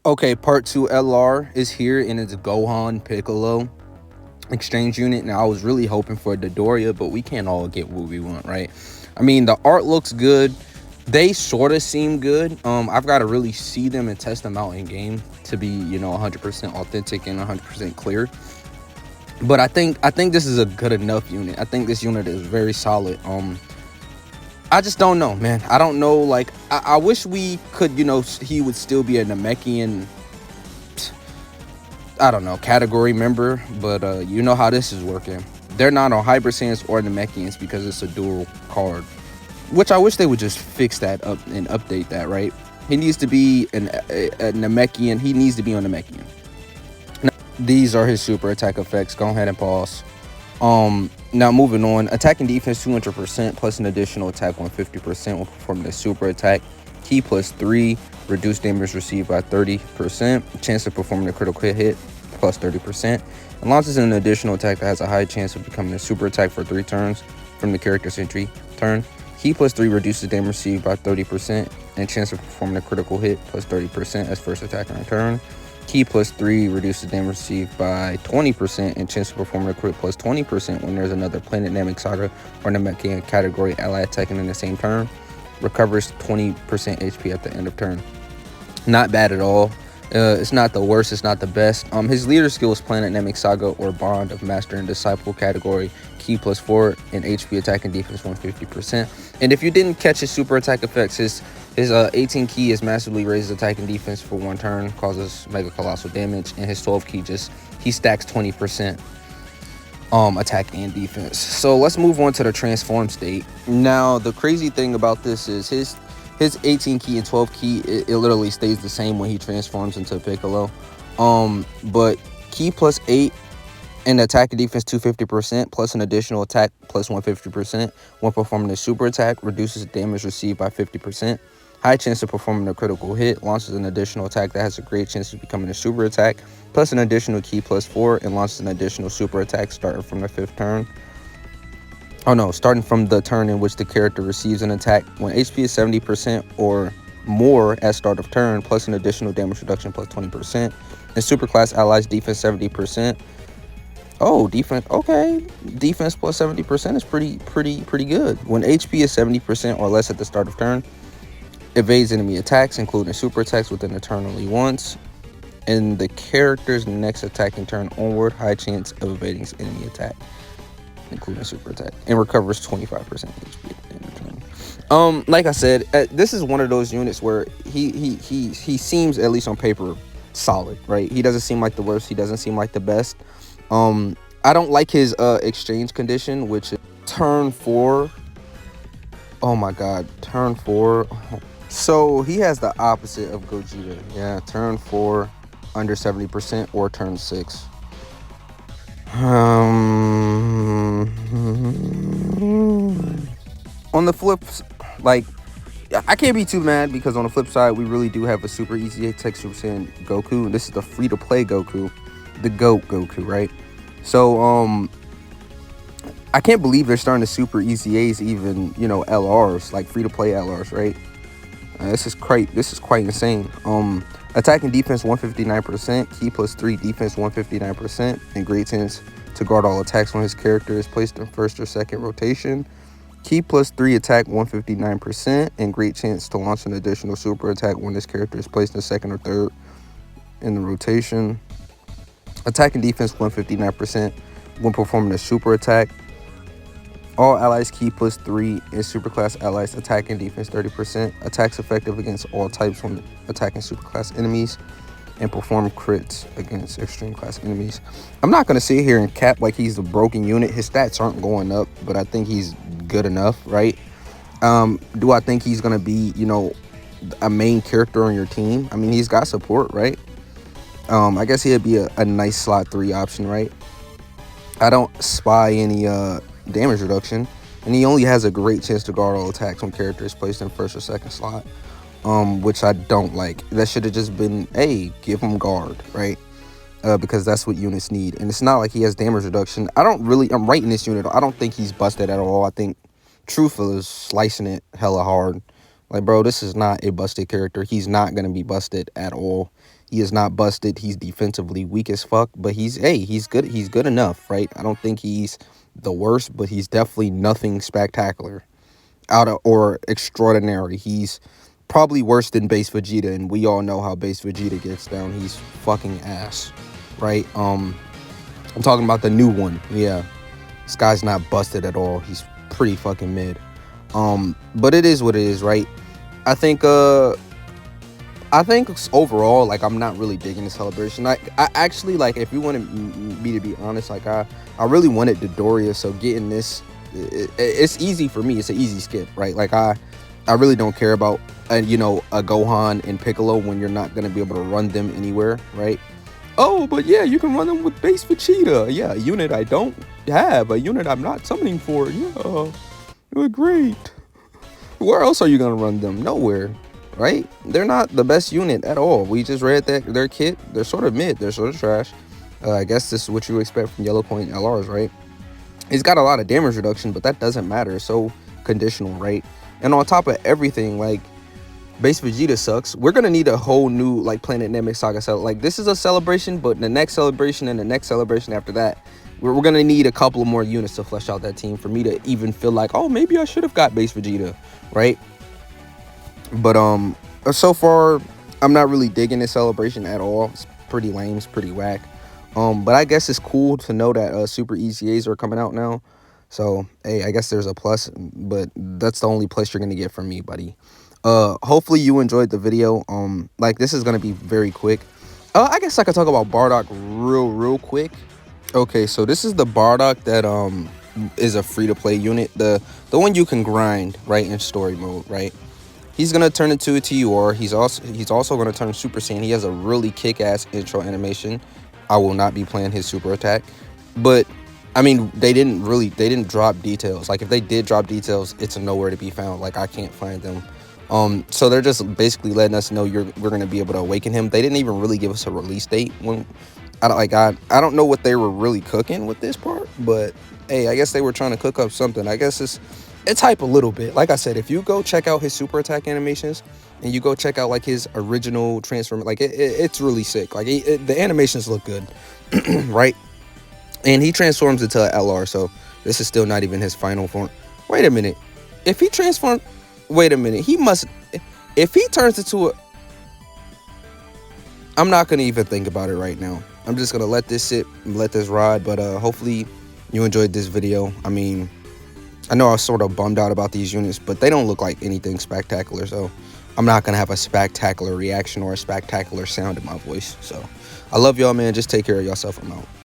Okay, part 2 LR is here, and it's Gohan Piccolo exchange unit. Now, I was really hoping for Dodoria, but we can't all get what we want, right? I mean, the art looks good. They sort of seem good. I've got to really see them and test them out in game to be, 100% authentic and 100% clear. But I think this is a good enough unit. I think this unit is very solid. I just don't know, man. I don't know. Like, I wish we could, he would still be a Namekian, I don't know, category member, but you know how this is working. They're not on Hyper Saiyans or Namekians because it's a dual card, which I wish they would just fix that up and update that, right? He needs to be a Namekian. He needs to be on Namekian. Now, these are his super attack effects. Go ahead and pause. Now moving on, attack and defense 200% plus an additional attack 150% when performing a super attack. Key +3, reduce damage received by 30%, chance of performing a critical hit plus 30%, and launches an additional attack that has a high chance of becoming a super attack for 3 turns from the character's entry turn. Key +3 reduces damage received by 30% and chance of performing a critical hit plus 30% as first attack on turn. Key +3 reduces damage received by 20% and chance of performing a crit plus 20% when there's another Planet Namek Saga or Namekian category ally attacking in the same turn. Recovers 20% HP at the end of turn. Not bad at all. It's not the worst, it's not the best. His leader skill is Planet Namek Saga or Bond of Master and Disciple category. Key +4 and HP attack and defense 150%. And if you didn't catch his super attack effects, his 18 key is massively raises attack and defense for 1 turn, causes mega colossal damage, and his 12 key he stacks 20% attack and defense. So let's move on to the transform state. Now, the crazy thing about this is his 18 key and 12 key, it literally stays the same when he transforms into Piccolo. But key +8 and attack and defense 250% plus an additional attack plus 150% when performing a super attack, reduces damage received by 50%. High chance of performing a critical hit, launches an additional attack that has a great chance of becoming a super attack, plus an additional key +4, and launches an additional super attack starting from the 5th turn. Oh no, starting from the turn in which the character receives an attack. When HP is 70% or more at start of turn, plus an additional damage reduction plus 20%. And superclass allies defense 70%. Oh, defense, okay. Defense plus 70% is pretty good. When HP is 70% or less at the start of turn, evades enemy attacks, including super attacks within a turn only once. And the character's next attacking turn onward, high chance of evading enemy attack, including super attack, and recovers 25% HP at the end of turn. Like I said, this is one of those units where he seems, at least on paper, solid, right? He doesn't seem like the worst. He doesn't seem like the best. I don't like his exchange condition, which is turn 4. Oh my god, turn 4. So he has the opposite of Gogeta. Yeah, turn 4 under 70% or turn 6. On the flip, like, I can't be too mad because on the flip side, we really do have a super easy tech Super Saiyan Goku. This is the free-to-play Goku, the GOAT Goku, right? So, I can't believe they're starting to super easy A's even, LRs, like free-to-play LRs, right? This is quite insane. Attack and defense 159%, key +3 defense 159%, and great chance to guard all attacks when his character is placed in first or second rotation. Key +3 attack 159%, and great chance to launch an additional super attack when this character is placed in second or third in the rotation. Attack and defense 159% when performing a super attack. All allies key +3 and superclass allies attack and defense 30%. Attacks effective against all types when attacking superclass enemies, and perform crits against extreme class enemies. I'm not going to sit here and cap like he's a broken unit. His stats aren't going up, but I think he's good enough, right? Do I think he's going to be, a main character on your team? I mean, he's got support, right? I guess he'd be a nice slot 3 option, right? I don't spy any damage reduction, and he only has a great chance to guard all attacks when character is placed in first or second slot, which I don't like. That should have just been, hey, give him guard, right? Because that's what units need. And it's not like he has damage reduction. I'm rating this unit, I don't think he's busted at all. I think Truthful is slicing it hella hard. Like, bro, this is not a busted character. He's not going to be busted at all. He is not busted. He's defensively weak as fuck, but he's good. He's good enough, right? I don't think he's the worst, but he's definitely nothing spectacular out of or extraordinary. He's probably worse than base Vegeta, and we all know how base Vegeta gets down. He's fucking ass, right? I'm talking about the new one. Yeah, this guy's not busted at all. He's pretty fucking mid. But it is what it is, right? I think overall, like, I'm not really digging the celebration. I actually, like, if you wanted me to be honest, like, I really wanted Dodoria, so getting this, it's easy for me. It's an easy skip, right? Like, I really don't care about, a Gohan and Piccolo when you're not going to be able to run them anywhere, right? Oh, but yeah, you can run them with base Vegeta. Yeah, a unit I don't have, a unit I'm not summoning for. Yeah, great. Where else are you going to run them? Nowhere, right? They're not the best unit at all. We just read that their kit, they're sort of mid. They're sort of trash. I guess this is what you expect from Yellow Point LRs, right? He's got a lot of damage reduction, but that doesn't matter. It's so conditional, right? And on top of everything, like, base Vegeta sucks. We're gonna need a whole new, like, Planet Namek Saga. Like, this is a celebration, but the next celebration and the next celebration after that, we're gonna need a couple of more units to flesh out that team for me to even feel like, oh, maybe I should have got base Vegeta, right? But so far, I'm not really digging this celebration at all. It's pretty lame. It's pretty whack. But I guess it's cool to know that super EZAs are coming out now. So, hey, I guess there's a plus, but that's the only plus you're gonna get from me, buddy. Hopefully you enjoyed the video. Like, this is gonna be very quick. I guess I could talk about Bardock real quick. Okay, so this is the Bardock that is a free-to-play unit, the one you can grind, right, in story mode, right? He's gonna turn into a TUR. He's also gonna turn Super Saiyan. He has a really kick-ass intro animation. I will not be playing his super attack, but I mean, they didn't drop details. Like, if they did drop details, it's nowhere to be found. Like, I can't find them. So they're just basically letting us know we're gonna be able to awaken him. They didn't even really give us a release date. I don't know what they were really cooking with this part, but hey, I guess they were trying to cook up something. I guess it's hype a little bit. Like I said, if you go check out his super attack animations and you go check out, like, his original transform, like, it's really sick. Like, the animations look good, right? And he transforms into an LR, so this is still not even his final form. Wait a minute. If he transforms... Wait a minute. He must... If he turns into a... I'm not going to even think about it right now. I'm just going to let this sit and let this ride. But hopefully you enjoyed this video. I mean, I know I was sort of bummed out about these units, but they don't look like anything spectacular. So I'm not going to have a spectacular reaction or a spectacular sound in my voice. So I love y'all, man. Just take care of yourself. I'm out.